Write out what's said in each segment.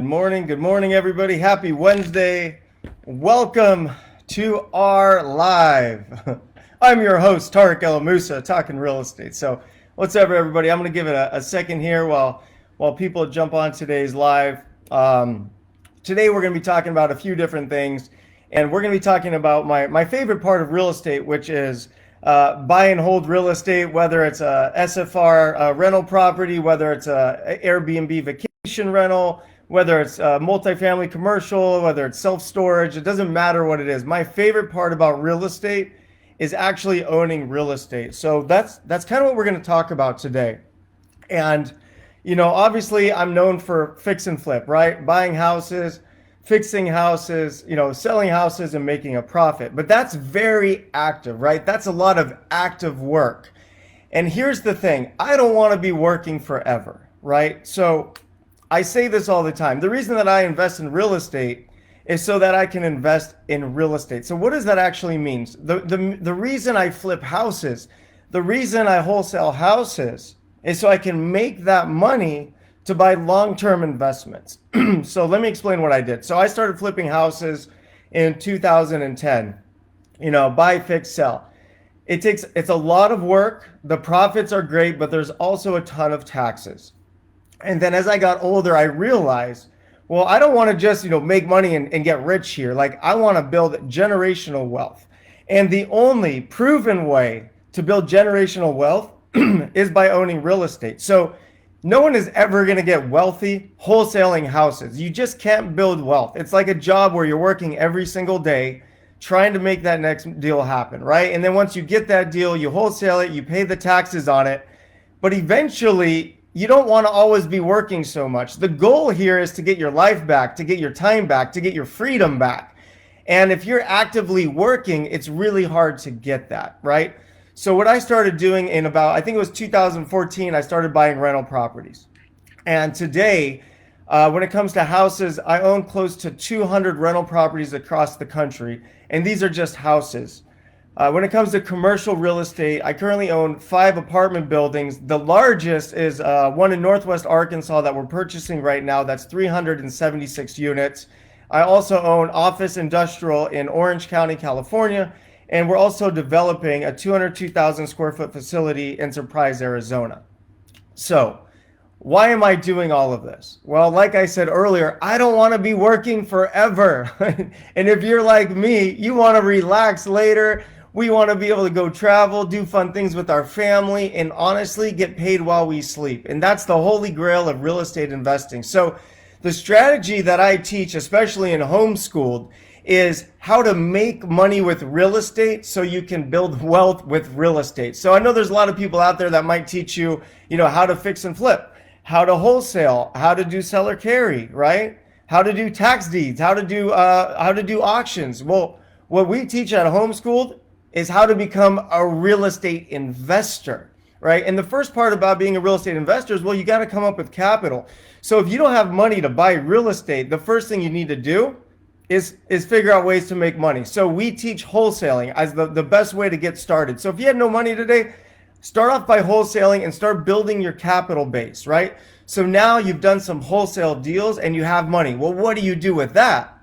Good morning, everybody. Happy Wednesday. Welcome to our live. I'm your host, Tariq El Musa, talking real estate. So, what's up, everybody? I'm going to give it a second here while people jump on today's live. Today, we're going to be talking about a few different things, and we're going to be talking about my favorite part of real estate, which is buy and hold real estate, whether it's a SFR rental property, whether it's a Airbnb vacation rental, whether it's multifamily commercial, whether it's self-storage. It doesn't matter what it is. My favorite part about real estate is actually owning real estate. So that's kind of what we're going to talk about today. And obviously I'm known for fix and flip, right? Buying houses, fixing houses, selling houses and making a profit. But that's very active, right? That's a lot of active work. And here's the thing, I don't want to be working forever, right? So I say this all the time. The reason that I invest in real estate is so that I can invest in real estate. So what does that actually mean? The reason I flip houses, the reason I wholesale houses is so I can make that money to buy long-term investments. So let me explain what I did. So I started flipping houses in 2010, buy, fix, sell. It's a lot of work. The profits are great, but there's also a ton of taxes. And then as I got older, I realized, well, I don't want to just, make money and get rich here. Like, I want to build generational wealth. And the only proven way to build generational wealth is by owning real estate. So no one is ever going to get wealthy wholesaling houses. You just can't build wealth. It's like a job where you're working every single day trying to make that next deal happen, right? And then once you get that deal, you wholesale it, you pay the taxes on it. But eventually, you don't want to always be working so much. The goal here is to get your life back, to get your time back, to get your freedom back. And if you're actively working, it's really hard to get that, right? So what I started doing in I think it was 2014, I started buying rental properties. And today, when it comes to houses, I own close to 200 rental properties across the country. And these are just houses. When it comes to commercial real estate, I currently own 5 apartment buildings. The largest is one in Northwest Arkansas that we're purchasing right now. That's 376 units. I also own office industrial in Orange County, California. And we're also developing a 202,000 square foot facility in Surprise, Arizona. So why am I doing all of this? Well, like I said earlier, I don't want to be working forever. And if you're like me, you want to relax later. We want to be able to go travel, do fun things with our family, and honestly get paid while we sleep. And that's the holy grail of real estate investing. So the strategy that I teach, especially in homeschooled, is how to make money with real estate so you can build wealth with real estate. So I know there's a lot of people out there that might teach you, how to fix and flip, how to wholesale, how to do seller carry, right? How to do tax deeds, how to do auctions. Well, what we teach at Homeschooled is how to become a real estate investor, right? And the first part about being a real estate investor is, well, you got to come up with capital. So if you don't have money to buy real estate, the first thing you need to do is figure out ways to make money. So we teach wholesaling as the best way to get started. So if you have no money today, start off by wholesaling and start building your capital base, right? So now you've done some wholesale deals and you have money. Well, what do you do with that?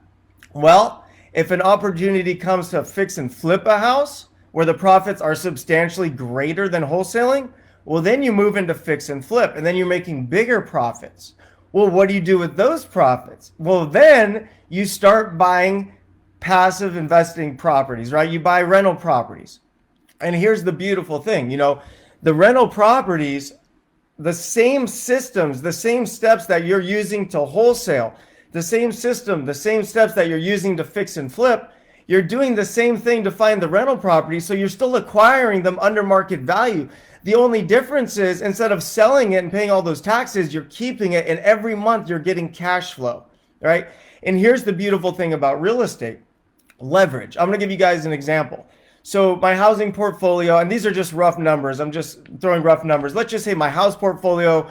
Well, if an opportunity comes to fix and flip a house where the profits are substantially greater than wholesaling, well, then you move into fix and flip and then you're making bigger profits. Well, what do you do with those profits? Well, then you start buying passive investing properties, right? You buy rental properties. And here's the beautiful thing, the rental properties, the same systems, the same steps that you're using to wholesale, the same system, the same steps that you're using to fix and flip, you're doing the same thing to find the rental property. So you're still acquiring them under market value. The only difference is instead of selling it and paying all those taxes, you're keeping it. And every month you're getting cash flow, right? And here's the beautiful thing about real estate, leverage. I'm going to give you guys an example. So my housing portfolio, and these are just rough numbers. I'm just throwing rough numbers. Let's just say my house portfolio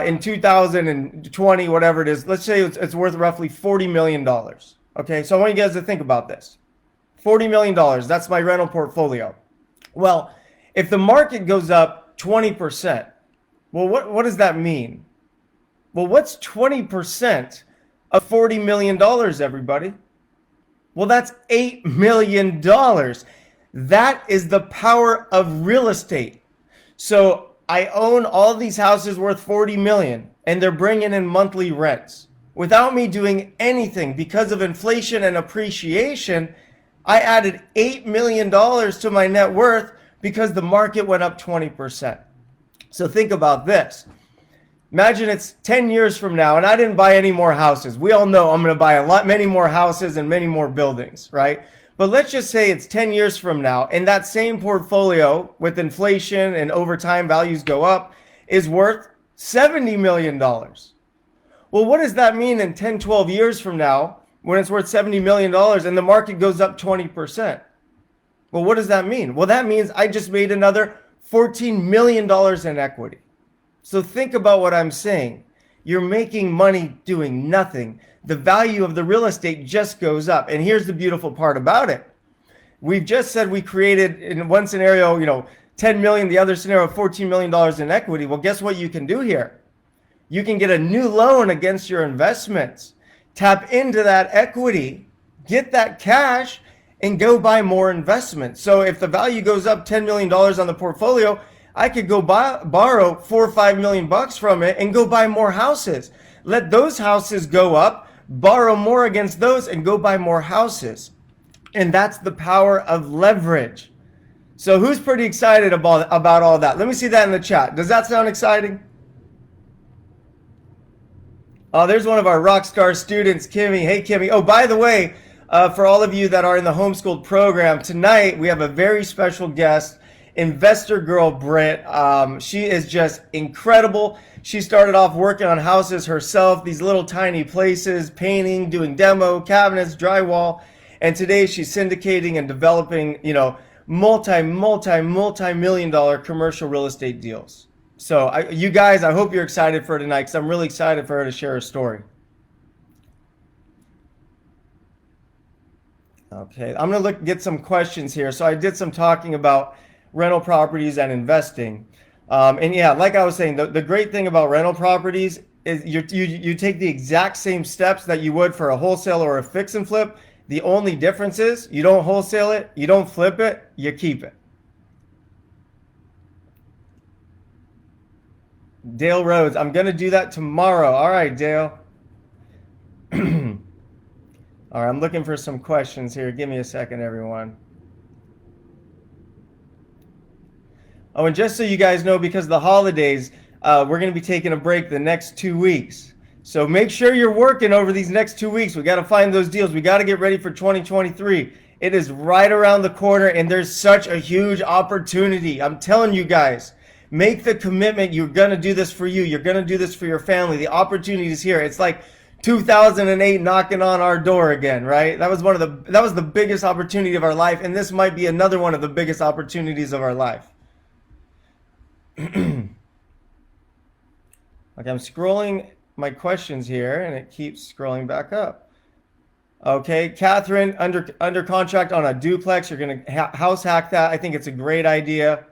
in 2020, whatever it is, let's say it's worth roughly $40 million. Okay, so I want you guys to think about this. $40 million, that's my rental portfolio. Well, if the market goes up 20%, well, what does that mean? Well, what's 20% of $40 million, everybody. Well, that's $8 million. That is the power of real estate. So I own all these houses worth 40 million and they're bringing in monthly rents without me doing anything. Because of inflation and appreciation, I added $8 million to my net worth because the market went up 20%. So think about this. Imagine it's 10 years from now and I didn't buy any more houses. We all know I'm going to buy many more houses and many more buildings, right? But let's just say it's 10 years from now and that same portfolio with inflation and over time values go up is worth $70 million. Well, what does that mean in 10, 12 years from now when it's worth $70 million and the market goes up 20%? Well, what does that mean? Well, that means I just made another $14 million in equity. So think about what I'm saying. You're making money doing nothing. The value of the real estate just goes up. And here's the beautiful part about it. We've just said we created in one scenario, 10 million, the other scenario, $14 million in equity. Well, guess what you can do here? You can get a new loan against your investments, tap into that equity, get that cash, and go buy more investments. So if the value goes up $10 million on the portfolio, I could go borrow $4 or $5 million from it and go buy more houses. Let those houses go up, borrow more against those, and go buy more houses. And that's the power of leverage. So who's pretty excited about all that? Let me see that in the chat. Does that sound exciting? Oh, there's one of our rock star students, Kimmy. Hey, Kimmy. Oh, by the way, for all of you that are in the homeschooled program, tonight we have a very special guest, investor girl Britt. She is just incredible. She started off working on houses herself, these little tiny places, painting, doing demo, cabinets, drywall. And today she's syndicating and developing, multi-million dollar commercial real estate deals. So you guys, I hope you're excited for her tonight because I'm really excited for her to share her story. Okay, I'm going to get some questions here. So I did some talking about rental properties and investing. And yeah, like I was saying, the great thing about rental properties is you take the exact same steps that you would for a wholesale or a fix and flip. The only difference is you don't wholesale it, you don't flip it, you keep it. Dale Rhodes, I'm going to do that tomorrow. All right, Dale. All right, I'm looking for some questions here. Give me a second, everyone. Oh, and just so you guys know, because of the holidays, we're going to be taking a break the next 2 weeks. So make sure you're working over these next 2 weeks. We got to find those deals. We got to get ready for 2023. It is right around the corner, and there's such a huge opportunity. I'm telling you guys, make the commitment. You're going to do this for you. You're going to do this for your family. The opportunity is here. It's like 2008 knocking on our door again, right? That was the biggest opportunity of our life, and this might be another one of the biggest opportunities of our life. Okay, I'm scrolling my questions here and it keeps scrolling back up. Okay, Catherine, under contract on a duplex. You're going to house hack that. I think it's a great idea.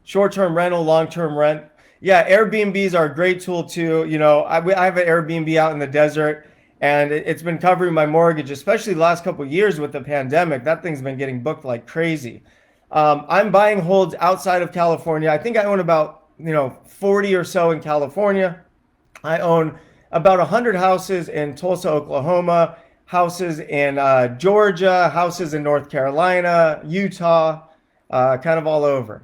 Short-term rental, long-term rent. Yeah, Airbnbs are a great tool too. I have an Airbnb out in the desert and it's been covering my mortgage, especially the last couple of years with the pandemic. That thing's been getting booked like crazy. I'm buying holds outside of California. I think I own about 40 or so in California. I own about 100 houses in Tulsa, Oklahoma, houses in Georgia, houses in North Carolina, Utah, kind of all over.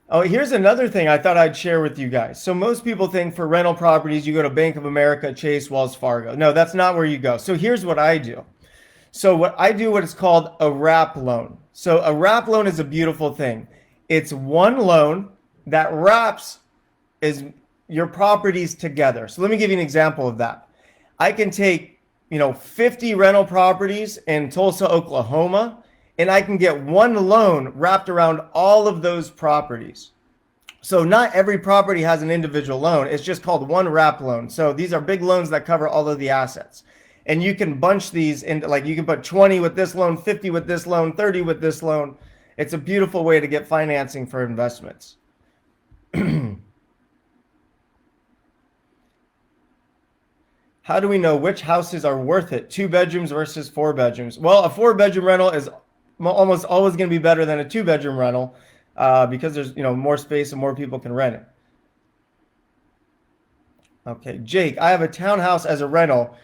Oh, here's another thing I thought I'd share with you guys. So most people think for rental properties, you go to Bank of America, Chase, Wells Fargo. No, that's not where you go. So here's what I do. So what is called a wrap loan. So a wrap loan is a beautiful thing. It's one loan that wraps your properties together. So let me give you an example of that. I can take, 50 rental properties in Tulsa, Oklahoma, and I can get one loan wrapped around all of those properties. So not every property has an individual loan. It's just called one wrap loan. So these are big loans that cover all of the assets. And you can bunch these into, like, you can put 20 with this loan, 50 with this loan, 30 with this loan. It's a beautiful way to get financing for investments. How do we know which houses are worth it? 2 bedrooms versus 4 bedrooms. Well, a 4 bedroom rental is almost always going to be better than a 2 bedroom rental because there's more space and more people can rent it. Okay, Jake, I have a townhouse as a rental,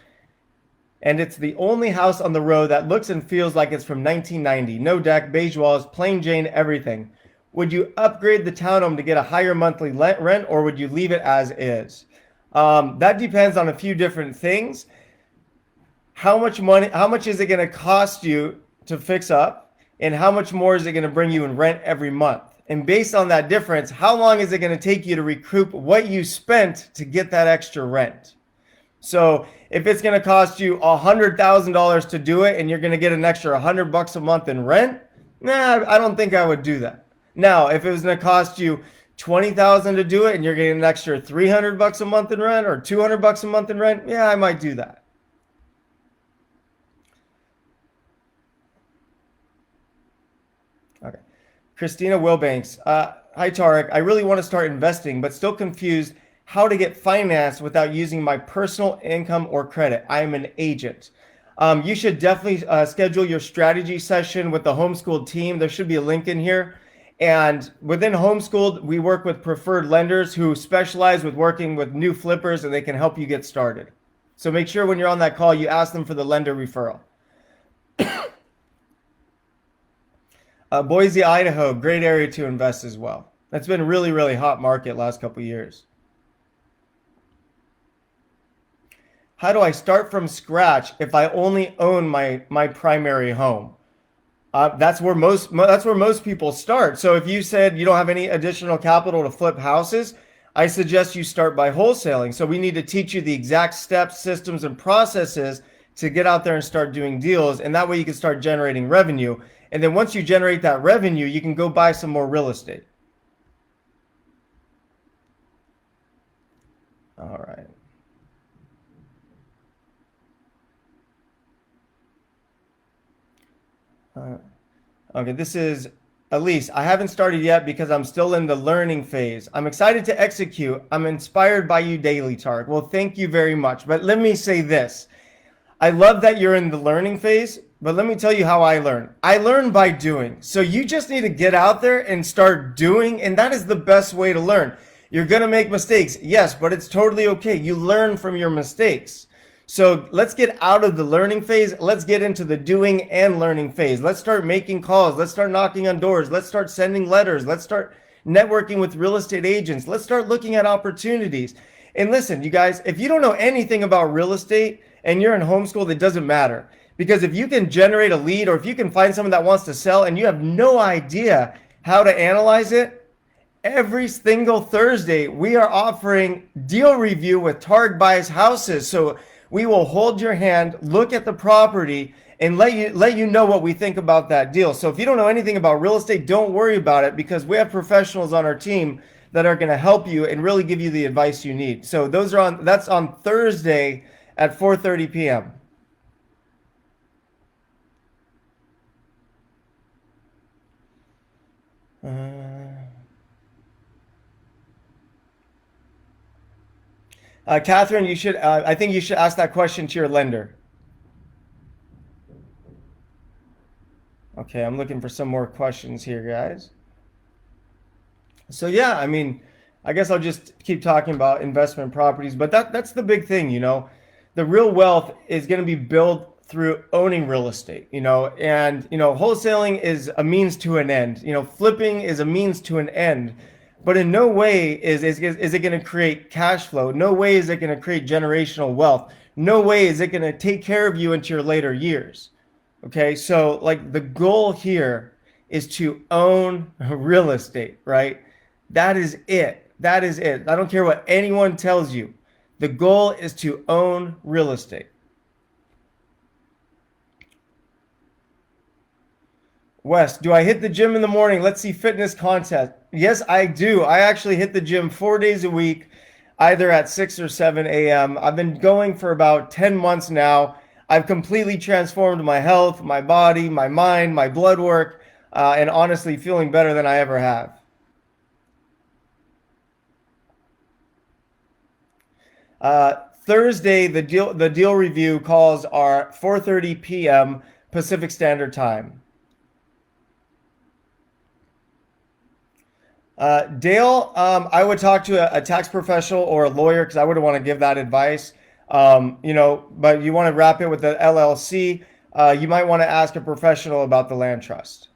and it's the only house on the road that looks and feels like it's from 1990. No deck, beige walls, plain Jane, everything. Would you upgrade the townhome to get a higher monthly rent, or would you leave it as is? That depends on a few different things. How much money, how much is it going to cost you to fix up, and how much more is it going to bring you in rent every month? And based on that difference, how long is it going to take you to recoup what you spent to get that extra rent? So if it's going to cost you $100,000 to do it and you're going to get an extra $100 a month in rent, nah, I don't think I would do that. Now, if it was going to cost you $20,000 to do it and you're getting an extra $300 a month in rent or $200 a month in rent, yeah, I might do that. Okay. Christina Wilbanks. Hi, Tarek. I really want to start investing, but still confused how to get financed without using my personal income or credit. I am an agent. You should definitely schedule your strategy session with the homeschooled team. There should be a link in here. And within homeschooled, we work with preferred lenders who specialize with working with new flippers, and they can help you get started. So make sure when you're on that call, you ask them for the lender referral. Boise, Idaho, great area to invest as well. That's been a really, really hot market last couple of years. How do I start from scratch if I only own my primary home? That's where most people start. So if you said you don't have any additional capital to flip houses, I suggest you start by wholesaling. So we need to teach you the exact steps, systems, and processes to get out there and start doing deals. And that way you can start generating revenue. And then once you generate that revenue, you can go buy some more real estate. All right. Okay, this is Elise. I haven't started yet because I'm still in the learning phase. I'm excited to execute. I'm inspired by you daily, Tarek. Well, thank you very much. But let me say this. I love that you're in the learning phase, but let me tell you how I learn. I learn by doing. So you just need to get out there and start doing, and that is the best way to learn. You're going to make mistakes, yes, but it's totally okay. You learn from your mistakes. So let's get out of the learning phase. Let's get into the doing and learning phase. Let's start making calls. Let's start knocking on doors. Let's start sending letters. Let's start networking with real estate agents. Let's start looking at opportunities. And listen, you guys, if you don't know anything about real estate and you're in homeschool, it doesn't matter. Because if you can generate a lead or if you can find someone that wants to sell and you have no idea how to analyze it, every single Thursday, we are offering deal review with Target Buys Houses. So we will hold your hand, look at the property, and let you know what we think about that deal. So if you don't know anything about real estate, don't worry about it because we have professionals on our team that are going to help you and really give you the advice you need. So that's on Thursday at 4:30 p.m. Catherine, I think you should ask that question to your lender. Okay, I'm looking for some more questions here, guys. So yeah, I mean, I guess I'll just keep talking about investment properties, but that's the big thing, The real wealth is going to be built through owning real estate, and wholesaling is a means to an end. Flipping is a means to an end. But in no way is it going to create cash flow. No way is it going to create generational wealth. No way is it going to take care of you into your later years. Okay, so like the goal here is to own real estate, right? That is it. That is it. I don't care what anyone tells you. The goal is to own real estate. Wes, do I hit the gym in the morning? Let's see fitness contest. Yes, I do. I actually hit the gym 4 days a week, either at 6 or 7 a.m. I've been going for about 10 months now. I've completely transformed my health, my body, my mind, my blood work, and honestly feeling better than I ever have. Thursday, the deal review calls are 4:30 p.m. Pacific Standard Time. Dale, I would talk to a tax professional or a lawyer because I wouldn't want to give that advice. But you want to wrap it with the LLC. You might want to ask a professional about the land trust.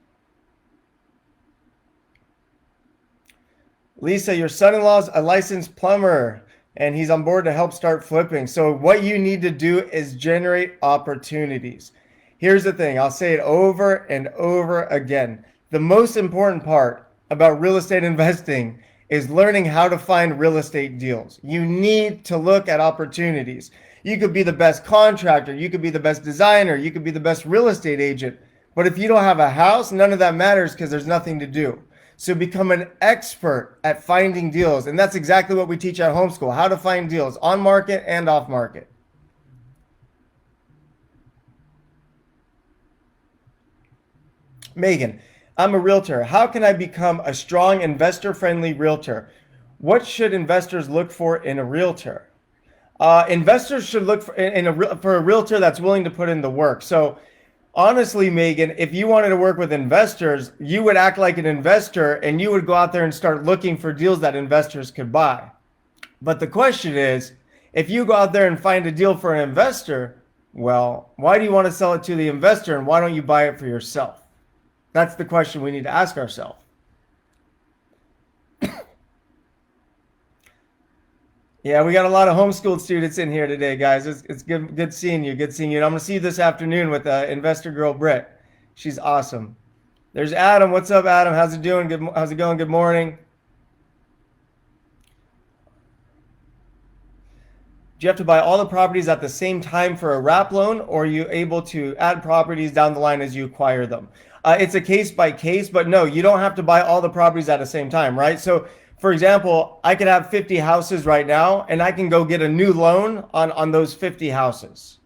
Lisa, your son-in-law's a licensed plumber and he's on board to help start flipping. So what you need to do is generate opportunities. Here's the thing, I'll say it over and over again. The most important part about real estate investing is learning how to find real estate deals. You need to look at opportunities. You could be the best contractor, you could be the best designer, you could be the best real estate agent, but if you don't have a house, none of that matters because there's nothing to do. So become an expert at finding deals, and that's exactly what we teach at Homeschool, how to find deals on market and off market. Megan, I'm a realtor. How can I become a strong investor-friendly realtor? What should investors look for in a realtor? Investors should look for a realtor that's willing to put in the work. So honestly, Megan, if you wanted to work with investors, you would act like an investor and you would go out there and start looking for deals that investors could buy. But the question is, if you go out there and find a deal for an investor, well, why do you want to sell it to the investor and why don't you buy it for yourself? That's the question we need to ask ourselves. Yeah, we got a lot of homeschooled students in here today, guys. It's good seeing you. Good seeing you. And I'm going to see you this afternoon with investor girl Britt. She's awesome. There's Adam. What's up, Adam? How's it doing? How's it going? Good morning. Do you have to buy all the properties at the same time for a wrap loan, or are you able to add properties down the line as you acquire them? It's a case by case, but no, you don't have to buy all the properties at the same time, right? So for example, I could have 50 houses right now and I can go get a new loan on those 50 houses.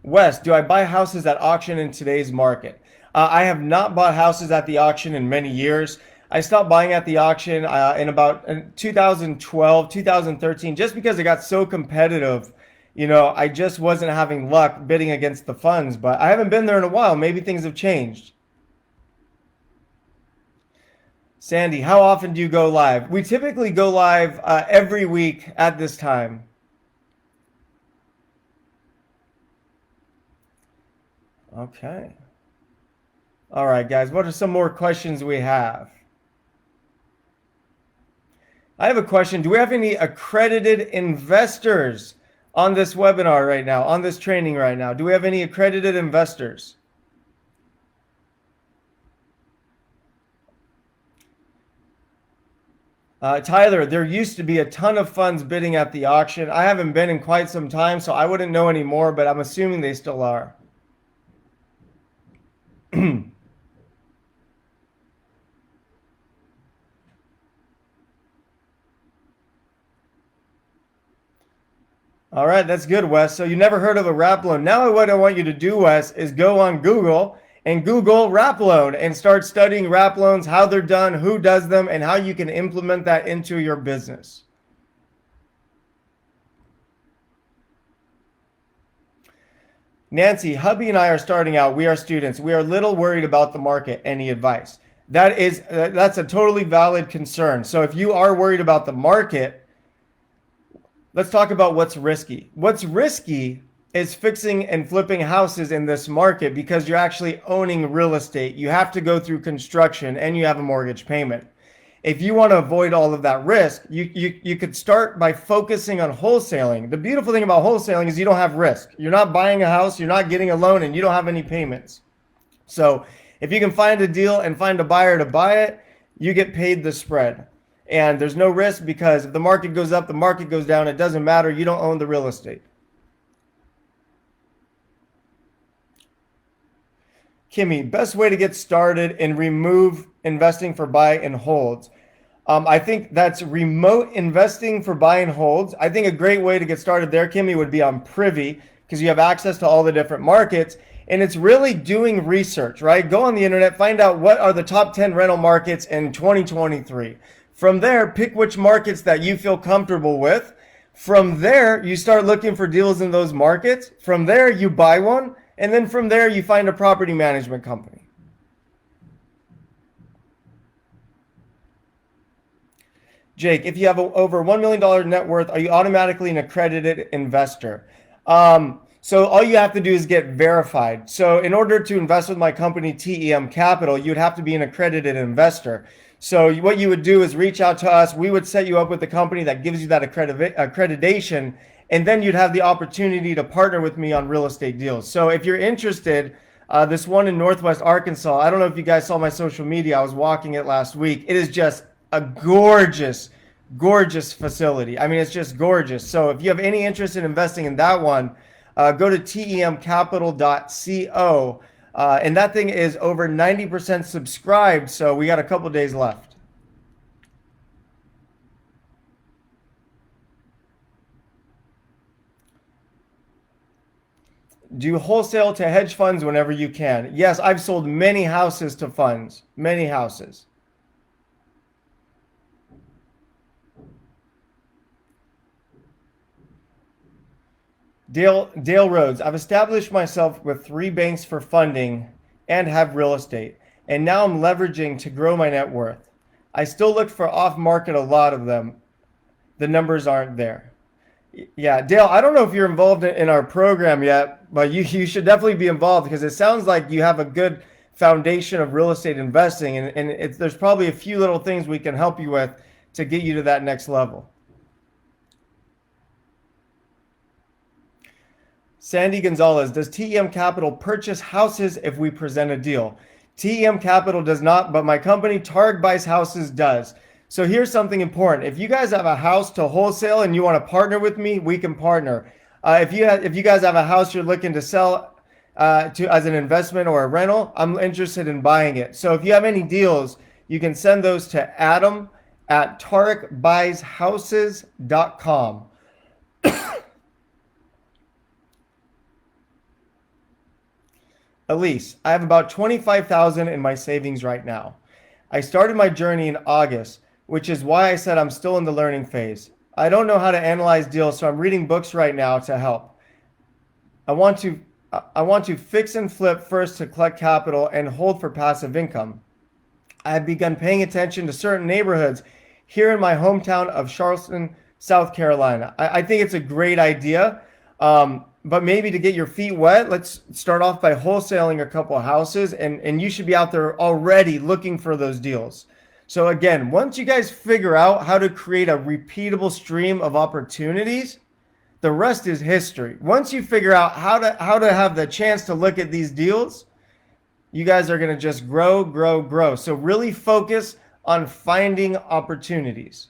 Wes, do I buy houses at auction in today's market? I have not bought houses at the auction in many years. I stopped buying at the auction in about 2012, 2013, just because it got so competitive. I just wasn't having luck bidding against the funds, but I haven't been there in a while. Maybe things have changed. Sandy, how often do you go live? We typically go live every week at this time. Okay. All right, guys, what are some more questions we have? I have a question. Do we have any accredited investors on this webinar right now, on this training right now? Do we have any accredited investors? Tyler, there used to be a ton of funds bidding at the auction. I haven't been in quite some time, so I wouldn't know anymore, but I'm assuming they still are. All right, that's good, Wes. So you never heard of a wrap loan. Now what I want you to do, Wes, is go on Google and Google wrap loan and start studying wrap loans, how they're done, who does them, and how you can implement that into your business. Nancy, hubby and I are starting out. We are students. We are little worried about the market. Any advice? That's a totally valid concern. So if you are worried about the market, let's talk about what's risky. What's risky is fixing and flipping houses in this market because you're actually owning real estate. You have to go through construction and you have a mortgage payment. If you want to avoid all of that risk, you could start by focusing on wholesaling. The beautiful thing about wholesaling is you don't have risk. You're not buying a house, you're not getting a loan, and you don't have any payments. So if you can find a deal and find a buyer to buy it, you get paid the spread. And there's no risk because if the market goes up, the market goes down, it doesn't matter. You don't own the real estate. Kimmy, best way to get started and remove investing for buy and holds. I think that's remote investing for buy and holds. I think a great way to get started there, Kimmy, would be on Privy because you have access to all the different markets. And it's really doing research, right? Go on the internet, find out what are the top 10 rental markets in 2023. From there, pick which markets that you feel comfortable with. From there, you start looking for deals in those markets. From there, you buy one. And then from there, you find a property management company. Jake, if you have over $1 million net worth, are you automatically an accredited investor? So all you have to do is get verified. So in order to invest with my company, TEM Capital, you'd have to be an accredited investor. So what you would do is reach out to us. We would set you up with a company that gives you that accreditation, and then you'd have the opportunity to partner with me on real estate deals. So if you're interested, this one in Northwest Arkansas, I don't know if you guys saw my social media. I was walking it last week. It is just a gorgeous, gorgeous facility. I mean, it's just gorgeous. So if you have any interest in investing in that one, go to temcapital.co. And that thing is over 90% subscribed. So we got a couple days left. Do you wholesale to hedge funds whenever you can? Yes, I've sold many houses to funds, many houses. Dale Rhodes, I've established myself with 3 banks for funding and have real estate. And now I'm leveraging to grow my net worth. I still look for off market, a lot of them. The numbers aren't there. Yeah, Dale, I don't know if you're involved in our program yet, but you should definitely be involved because it sounds like you have a good foundation of real estate investing. And there's probably a few little things we can help you with to get you to that next level. Sandy Gonzalez, does TEM Capital purchase houses if we present a deal? TEM Capital does not, but my company, Targ Buys Houses, does. So here's something important. If you guys have a house to wholesale and you want to partner with me, we can partner. If you guys have a house you're looking to sell as an investment or a rental, I'm interested in buying it. So if you have any deals, you can send those to adam@tarikbuyshouses.com. Elise, I have about $25,000 in my savings right now. I started my journey in August, which is why I said I'm still in the learning phase. I don't know how to analyze deals, so I'm reading books right now to help. I want to fix and flip first to collect capital and hold for passive income. I have begun paying attention to certain neighborhoods here in my hometown of Charleston, South Carolina. I think it's a great idea. But maybe to get your feet wet, let's start off by wholesaling a couple of houses, and you should be out there already looking for those deals. So again, once you guys figure out how to create a repeatable stream of opportunities, the rest is history. Once you figure out how to have the chance to look at these deals, you guys are going to just grow, grow, grow. So really focus on finding opportunities.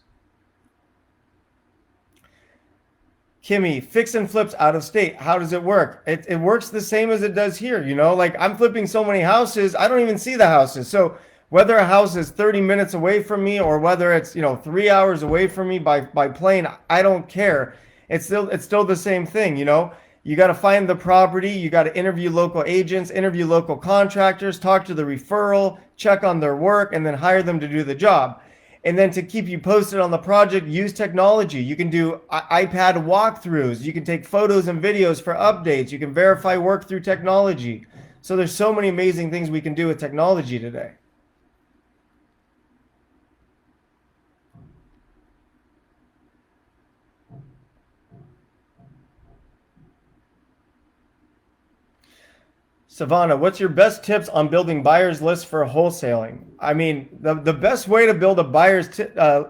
Kimmy, fix and flips out of state. How does it work? It works the same as it does here. You know, like I'm flipping so many houses, I don't even see the houses. So whether a house is 30 minutes away from me or whether it's, 3 hours away from me by plane, I don't care. It's still the same thing. You got to find the property. You got to interview local agents, interview local contractors, talk to the referral, check on their work, and then hire them to do the job. And then to keep you posted on the project, use technology. You can do iPad walkthroughs. You can take photos and videos for updates. You can verify work through technology. So there's so many amazing things we can do with technology today. Savannah, what's your best tips on building buyers list for wholesaling? I mean, the best way to build a buyers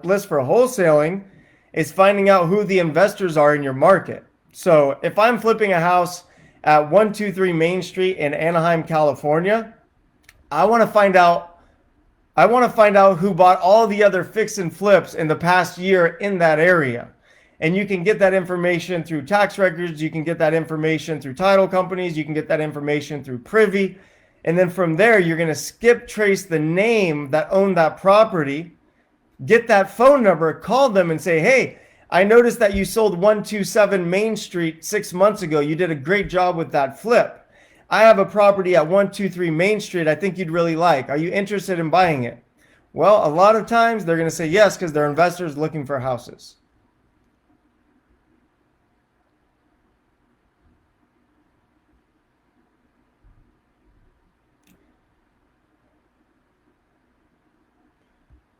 list for wholesaling is finding out who the investors are in your market. So if I'm flipping a house at 123 Main Street in Anaheim, California, I want to find out who bought all the other fix and flips in the past year in that area. And you can get that information through tax records. You can get that information through title companies. You can get that information through Privy. And then from there, you're going to skip trace the name that owned that property, get that phone number, call them and say, hey, I noticed that you sold 127 Main Street 6 months ago. You did a great job with that flip. I have a property at 123 Main Street I think you'd really like. Are you interested in buying it? Well, a lot of times they're going to say yes because they're investors looking for houses.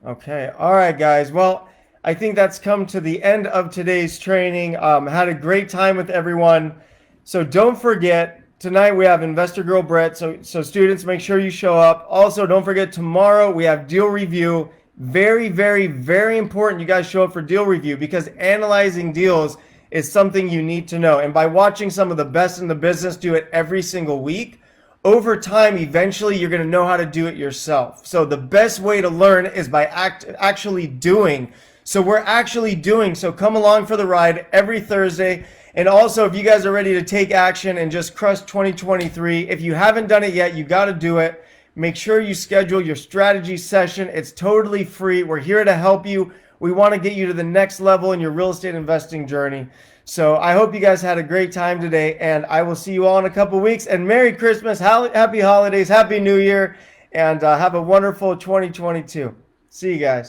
Okay. All right, guys. Well, I think that's come to the end of today's training. Had a great time with everyone. So don't forget, tonight we have Investor Girl Brett. So students, make sure you show up. Also, don't forget, tomorrow we have deal review. Very, very, very important you guys show up for deal review, because analyzing deals is something you need to know. And by watching some of the best in the business do it every single week, over time, eventually you're going to know how to do it yourself. So the best way to learn is by actually doing. So we're actually doing. So come along for the ride every Thursday. And also, if you guys are ready to take action and just crush 2023, if you haven't done it yet, you got to do it. Make sure you schedule your strategy session. It's totally free. We're here to help you. We want to get you to the next level in your real estate investing journey. So I hope you guys had a great time today, and I will see you all in a couple weeks. And Merry Christmas, Happy Holidays, Happy New Year, and have a wonderful 2022. See you guys.